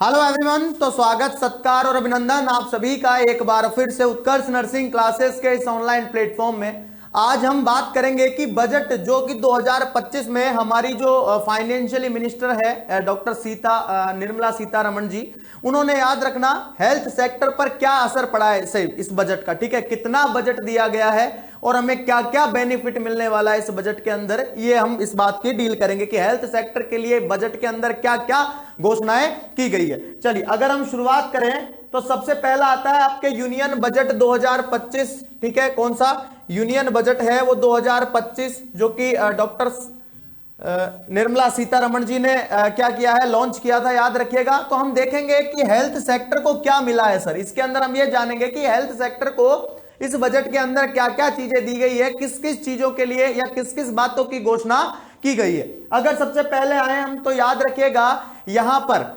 Hello everyone. तो स्वागत, सत्कार और अभिनंदन आप सभी का एक बार फिर से उत्कर्ष नर्सिंग क्लासेस के इस ऑनलाइन प्लेटफॉर्म में। आज हम बात करेंगे कि बजट जो कि 2025 में हमारी जो फाइनेंशियली मिनिस्टर है डॉक्टर निर्मला सीतारमण जी, उन्होंने याद रखना हेल्थ सेक्टर पर क्या असर पड़ा है इस बजट का। ठीक है, कितना बजट दिया गया है और हमें क्या क्या बेनिफिट मिलने वाला है इस बजट के अंदर, ये हम इस बात की डील करेंगे कि हेल्थ सेक्टर के लिए बजट के अंदर क्या क्या घोषणाएं की गई है। चलिए, अगर हम शुरुआत करें तो सबसे पहला आता है आपके यूनियन बजट 2025। ठीक है, कौन सा यूनियन बजट है वो 2025, जो कि डॉक्टर निर्मला सीतारमण जी ने क्या किया है, लॉन्च किया था, याद रखिएगा। तो हम देखेंगे कि हेल्थ सेक्टर को क्या मिला है सर। इसके अंदर हम ये जानेंगे कि हेल्थ सेक्टर को इस बजट के अंदर क्या क्या चीजें दी गई है, किस किस चीजों के लिए या किस किस बातों की घोषणा की गई है। अगर सबसे पहले आए हम तो याद रखिएगा यहां पर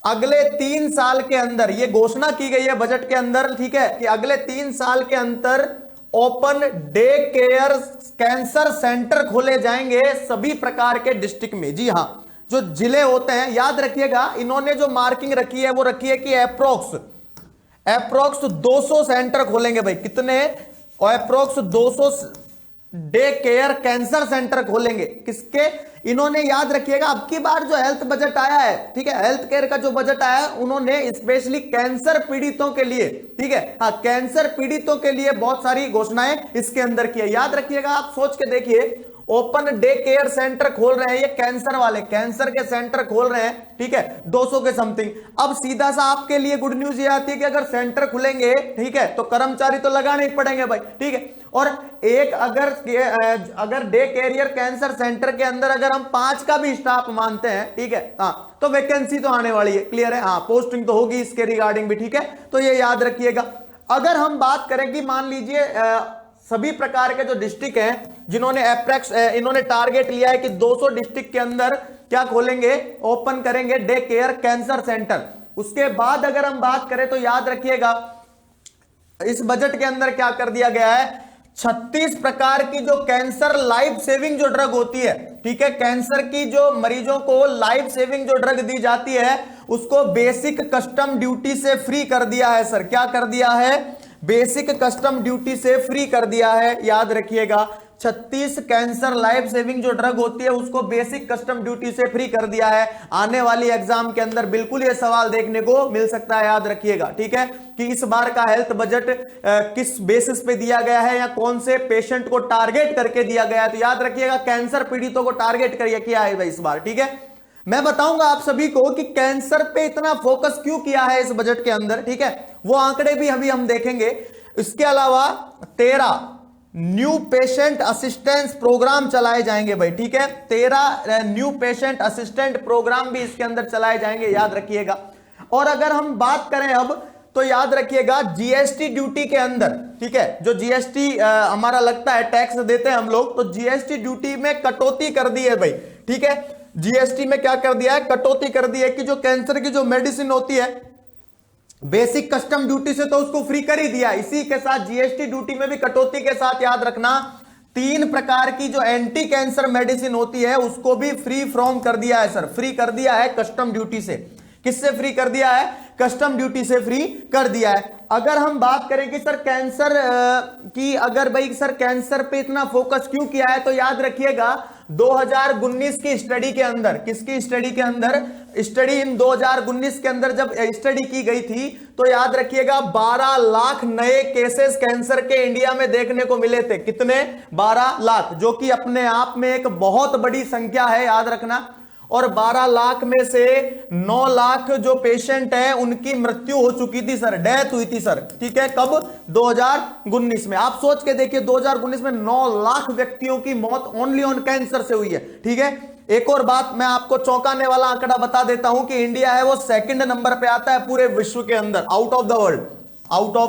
अगले 3 साल के अंदर ये घोषणा की गई है बजट के अंदर, ठीक है, कि अगले 3 साल के अंदर open day care cancer centre खोले जाएंगे सभी प्रकार के डिस्ट्रिक्ट में। जी हां, जो जिले होते हैं, याद रखिएगा इन्होंने जो मार्किंग रखी है वो रखी है कि अप्रोक्स 200 सेंटर खोलेंगे भाई। कितने? Approx 200 day care cancer centre खोलेंगे। किसके? इन्होंने, याद रखिएगा, अब की बार जो हेल्थ बजट आया है, ठीक है, हेल्थ केयर का जो बजट आया है, उन्होंने स्पेशली कैंसर पीड़ितों के लिए, ठीक है, हाँ, कैंसर पीड़ितों के लिए बहुत सारी घोषणाएं इसके अंदर की है। याद रखिएगा, आप सोच के देखिए, ओपन डे केयर सेंटर खोल रहे हैं ये कैंसर वाले, कैंसर के सेंटर खोल रहे हैं, ठीक है, 200 के समथिंग। अब सीधा सा आपके लिए गुड न्यूज ये आती है कि अगर सेंटर खुलेंगे, ठीक है, तो कर्मचारी तो लगाने ही पड़ेंगे भाई, ठीक है। और एक अगर डे कैरियर कैंसर सेंटर के अंदर अगर हम 5 का भी स्टाफ मानते हैं, ठीक है, हाँ, तो वैकेंसी तो आने वाली है, क्लियर है, हाँ, पोस्टिंग तो होगी इसके रिगार्डिंग भी, ठीक है, तो ये याद रखिएगा। अगर हम बात करें कि मान लीजिए सभी प्रकार के जो डिस्ट्रिक्ट हैं जिन्होंने इन्होंने टारगेट लिया है कि 200 डिस्ट्रिक्ट के अंदर क्या खोलेंगे, ओपन करेंगे डे केयर कैंसर सेंटर। उसके बाद अगर हम बात करें तो याद रखिएगा इस बजट के अंदर क्या कर दिया गया है, 36 प्रकार की जो कैंसर लाइफ सेविंग जो ड्रग होती है, ठीक है, कैंसर की जो मरीजों को लाइफ सेविंग जो ड्रग दी जाती है उसको बेसिक कस्टम ड्यूटी से फ्री कर दिया है सर। क्या कर दिया है? बेसिक कस्टम ड्यूटी से फ्री कर दिया है। याद रखिएगा, 36 कैंसर लाइफ सेविंग जो ड्रग होती है उसको बेसिक कस्टम ड्यूटी से फ्री कर दिया है। आने वाली एग्जाम के अंदर बिल्कुल ये सवाल देखने को मिल सकता है, याद रखिएगा, ठीक है, कि इस बार का हेल्थ बजट किस बेसिस पे दिया गया है या कौन से पेशेंट को टारगेट करके दिया गया है। तो याद रखिएगा कैंसर पीड़ितों को टारगेट करके किया है इस बार, ठीक है। मैं बताऊंगा आप सभी को कि कैंसर पे इतना फोकस क्यों किया है इस बजट के अंदर, ठीक है, वो आंकड़े भी अभी हम देखेंगे। इसके अलावा 13 न्यू पेशेंट असिस्टेंस प्रोग्राम चलाए जाएंगे भाई, ठीक है, 13 न्यू पेशेंट असिस्टेंट प्रोग्राम भी इसके अंदर चलाए जाएंगे, याद रखिएगा। और अगर हम बात करें अब तो याद रखिएगा जीएसटी ड्यूटी के अंदर, ठीक है, जो जीएसटी हमारा लगता है टैक्स देते हैं हम लोग, तो जीएसटी ड्यूटी में कटौती कर दी है भाई, ठीक है। जीएसटी में क्या कर दिया है, कटौती कर दी है कि जो कैंसर की जो मेडिसिन होती है बेसिक कस्टम ड्यूटी से तो उसको फ्री कर ही दिया। इसी के साथ जीएसटी ड्यूटी में भी कटौती के साथ, याद रखना, 3 प्रकार की जो एंटी कैंसर मेडिसिन होती है उसको भी फ्री फ्रॉम कर दिया है सर, फ्री कर दिया है कस्टम ड्यूटी से। किससे फ्री कर दिया है? कस्टम ड्यूटी से फ्री कर दिया है। अगर हम बात करें कि सर कैंसर की, अगर भाई सर कैंसर पे इतना फोकस क्यों किया है, तो याद रखिएगा 2019 की स्टडी के अंदर, किसकी स्टडी के अंदर, स्टडी इन 2019 के अंदर जब स्टडी की गई थी तो याद रखिएगा 12 लाख नए केसेस कैंसर के इंडिया में देखने को मिले थे। कितने? 12 लाख, जो कि अपने आप में एक बहुत बड़ी संख्या है, याद रखना। और 12 लाख में से 9 लाख जो पेशेंट हैं उनकी मृत्यु हो चुकी थी सर, डेथ हुई थी सर, ठीक है, कब? 2019 में। आप सोच के देखिए 2019 में 9 लाख व्यक्तियों की मौत ओनली ऑन कैंसर से हुई है, ठीक है। एक और बात मैं आपको चौंकाने वाला आंकड़ा बता देता हूं कि इंडिया है वो 2nd नंबर पे आता है पूरे विश्व के अंदर, आउट ऑफ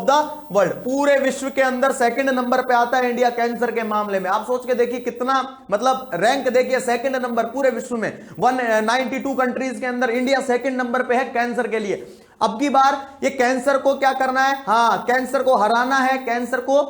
द वर्ल्ड, पूरे विश्व के अंदर 2nd नंबर पे आता है इंडिया कैंसर के मामले में। आप सोच के देखिए कितना, मतलब रैंक देखिए, 2nd नंबर पूरे विश्व में, 192 कंट्रीज के अंदर इंडिया 2nd नंबर पे है कैंसर के लिए। अब की बार ये कैंसर को क्या करना है, हाँ, कैंसर को हराना है, कैंसर को,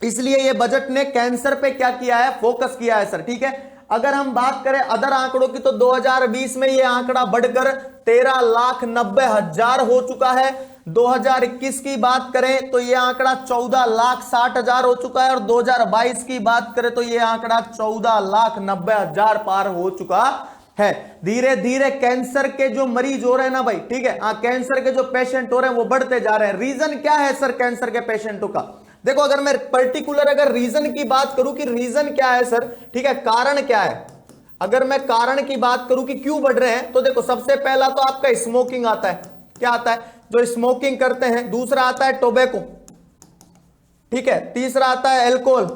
इसलिए ये बजट ने कैंसर पे क्या किया है, फोकस किया है सर, ठीक है। अगर हम बात करें अदर आंकड़ों की तो 2020 में ये आंकड़ा बढ़कर 13,90,000 हो चुका है। 2021 की बात करें तो ये आंकड़ा 14,60,000 हो चुका है और 2022 की बात करें तो ये आंकड़ा 14,90,000 पार हो चुका है। धीरे धीरे कैंसर के जो मरीज हो रहे हैं ना भाई, ठीक है, कैंसर के जो पेशेंट हो रहे हैं वो बढ़ते जा रहे हैं। रीजन क्या है सर कैंसर के पेशेंटों का? देखो अगर मैं पर्टिकुलर अगर रीजन की बात करूं कि रीजन क्या है सर, ठीक है, कारण क्या है, अगर मैं कारण की बात करूं कि क्यों बढ़ रहे हैं, तो देखो सबसे पहला तो आपका स्मोकिंग आता है। क्या आता है? जो स्मोकिंग करते हैं। दूसरा आता है टोबैको, ठीक है। तीसरा आता है अल्कोहल।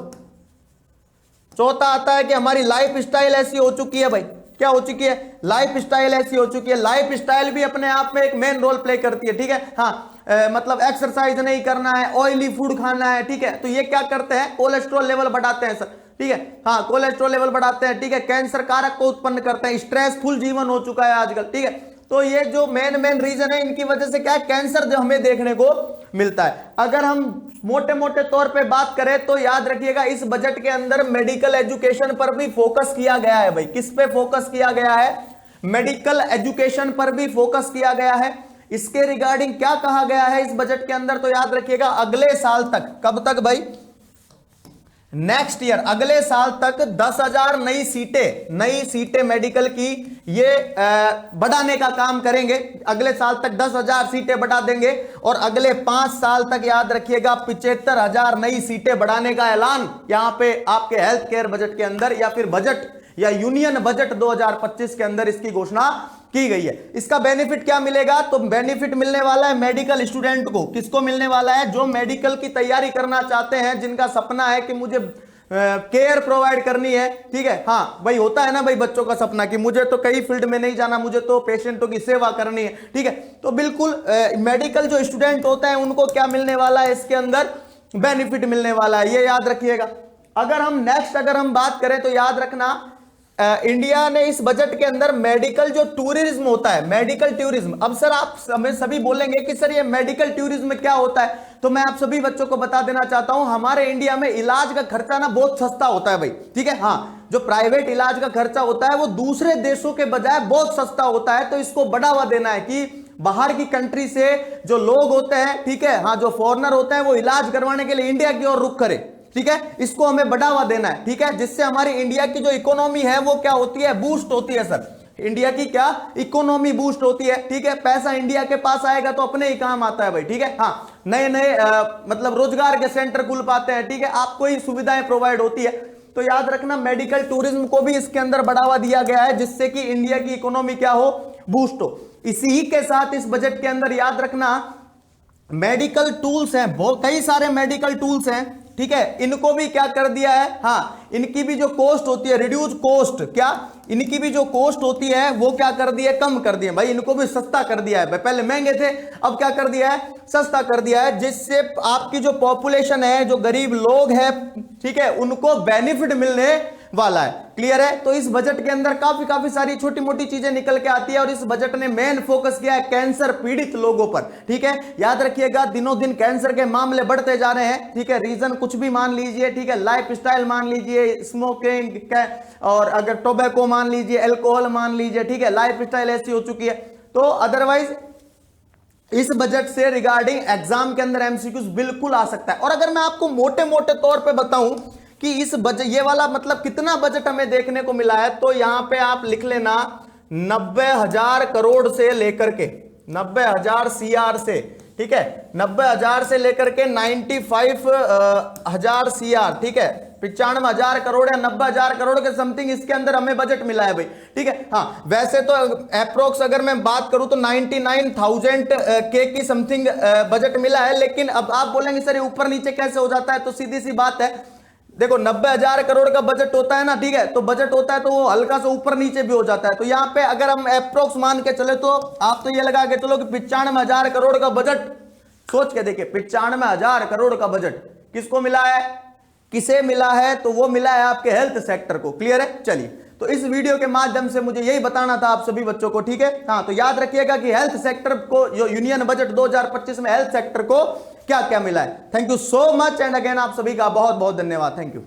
चौथा आता है कि हमारी लाइफ स्टाइल ऐसी हो चुकी है भाई। क्या हो चुकी है? लाइफ स्टाइल ऐसी हो चुकी है। लाइफ स्टाइल भी अपने आप में एक मेन रोल प्ले करती है, ठीक है। हाँ, मतलब एक्सरसाइज नहीं करना है, ऑयली फूड खाना है, ठीक है, तो ये क्या करते हैं? कोलेस्ट्रॉल लेवल बढ़ाते हैं सर, ठीक है। हाँ, कोलेस्ट्रॉल लेवल बढ़ाते हैं, ठीक है, कैंसर कारक को उत्पन्न करते हैं। स्ट्रेसफुल जीवन हो चुका है आजकल, ठीक है। तो ये जो मेन रीजन है, इनकी वजह से क्या है? कैंसर जो हमें देखने को मिलता है। अगर हम मोटे मोटे तौर पे बात करें तो याद रखिएगा इस बजट के अंदर मेडिकल एजुकेशन पर भी फोकस किया गया है भाई। किस पे फोकस किया गया है? मेडिकल एजुकेशन पर भी फोकस किया गया है। इसके रिगार्डिंग क्या कहा गया है इस बजट के अंदर? तो याद रखिएगा अगले साल तक, कब तक भाई? नेक्स्ट ईयर, अगले साल तक 10,000 नई सीटें मेडिकल की ये बढ़ाने का काम करेंगे। अगले साल तक 10,000 सीटें बढ़ा देंगे और अगले 5 साल तक याद रखिएगा 75,000 नई सीटें बढ़ाने का ऐलान यहां पे आपके हेल्थ केयर बजट के अंदर या फिर बजट या यूनियन बजट 2025 के अंदर इसकी घोषणा की गई है। इसका बेनिफिट क्या मिलेगा? तो बेनिफिट मिलने वाला है मेडिकल स्टूडेंट को। किसको मिलने वाला है? जो मेडिकल की तैयारी करना चाहते हैं, जिनका सपना है कि मुझे केयर प्रोवाइड करनी है, ठीक है। हाँ भाई, होता है ना भाई बच्चों का सपना कि मुझे तो कई फील्ड में नहीं जाना, मुझे तो पेशेंटों की सेवा करनी है, ठीक है। तो बिल्कुल मेडिकल जो स्टूडेंट होते हैं उनको क्या मिलने वाला है? इसके अंदर बेनिफिट मिलने वाला है, ये याद रखिएगा। अगर हम बात करें तो याद रखना इंडिया ने इस बजट के अंदर मेडिकल जो टूरिज्म होता है, मेडिकल टूरिज्म। अब सर आप हमें सभी बोलेंगे कि सर ये मेडिकल टूरिज्म क्या होता है, तो मैं आप सभी बच्चों को बता देना चाहता हूं, हमारे इंडिया में इलाज का खर्चा ना बहुत सस्ता होता है भाई, ठीक है। हाँ, जो प्राइवेट इलाज का खर्चा होता है वो दूसरे देशों के बजाय बहुत सस्ता होता है। तो इसको बढ़ावा देना है कि बाहर की कंट्री से जो लोग होते हैं, ठीक है, हाँ, जो फॉरेनर होते हैं वो इलाज करवाने के लिए इंडिया की ओर रुख करे, ठीक है। इसको हमें बढ़ावा देना है, ठीक है, जिससे हमारी इंडिया की जो इकोनॉमी है वो क्या होती है? बूस्ट होती है सर। इंडिया की क्या इकोनॉमी बूस्ट होती है, ठीक है। पैसा इंडिया के पास आएगा तो अपने ही काम आता है भाई, ठीक है। हाँ, नए नए मतलब रोजगार के सेंटर खुल पाते हैं, ठीक है, आपको ही सुविधाएं प्रोवाइड होती है। तो याद रखना मेडिकल टूरिज्म को भी इसके अंदर बढ़ावा दिया गया है, जिससे कि इंडिया की इकोनॉमी क्या हो? बूस्ट हो। इसी के साथ इस बजट के अंदर याद रखना मेडिकल टूल्स हैं, बहुत कई सारे मेडिकल टूल्स हैं, ठीक है, इनको भी क्या कर दिया है? हाँ, इनकी भी जो कॉस्ट होती है, रिड्यूस कॉस्ट, क्या इनकी भी जो कॉस्ट होती है वो क्या कर दी है? कम कर दिया भाई। इनको भी सस्ता कर दिया है, पहले महंगे थे, अब क्या कर दिया है? सस्ता कर दिया है, जिससे आपकी जो पॉपुलेशन है, जो गरीब लोग हैं, ठीक है, उनको बेनिफिट मिलने वाला है। क्लियर है? तो इस बजट के अंदर काफी सारी छोटी मोटी चीजें निकल के आती है और इस बजट ने मेन फोकस किया है कैंसर पीड़ित लोगों पर, ठीक है। याद रखिएगा दिनों दिन कैंसर के मामले बढ़ते जा रहे हैं, ठीक है। रीजन कुछ भी मान लीजिए, ठीक है, लाइफ स्टाइल मान लीजिए, स्मोकिंग और अगर टोबैको मान लीजिए, अल्कोहल मान लीजिए, ठीक है, लाइफ स्टाइल ऐसी हो चुकी है। तो अदरवाइज इस बजट से रिगार्डिंग एग्जाम के अंदर एमसीक्यूज बिल्कुल आ सकता है। और अगर मैं आपको मोटे मोटे तौर पे बताऊं कि इस बजट, ये वाला मतलब कितना बजट हमें देखने को मिला है, तो यहां पे आप लिख लेना 90,000 करोड़ से लेकर के 90,000 CR से, ठीक है, 90,000 से लेकर के 95,000 CR, ठीक है, 95,000 करोड़ या 90,000 करोड़ के समथिंग इसके अंदर हमें बजट मिला है भाई, ठीक है। हाँ, वैसे तो अप्रोक्स अगर मैं बात करूं तो 99,000 के की समथिंग बजट मिला है, लेकिन अब आप बोलेंगे सर ये ऊपर नीचे कैसे हो जाता है? तो सीधी सी बात है, देखो 90,000 करोड़ का बजट होता है ना, ठीक है, तो बजट होता है तो वो हल्का सा ऊपर नीचे भी हो जाता है। तो यहाँ पे अगर हम अप्रोक्स मान के चले तो आप तो ये लगा के चलो कि 95,000 करोड़ का बजट, सोच के देखिए 95,000 करोड़ का बजट किसको मिला है? किसे मिला है? तो वो मिला है आपके हेल्थ सेक्टर को। क्लियर है? चलिए, तो इस वीडियो के माध्यम से मुझे यही बताना था आप सभी बच्चों को, ठीक है। हाँ, तो याद रखिएगा कि हेल्थ सेक्टर को, जो यूनियन बजट 2025 में हेल्थ सेक्टर को क्या क्या मिला है। Thank you so much and again आप सभी का बहुत बहुत धन्यवाद। Thank you.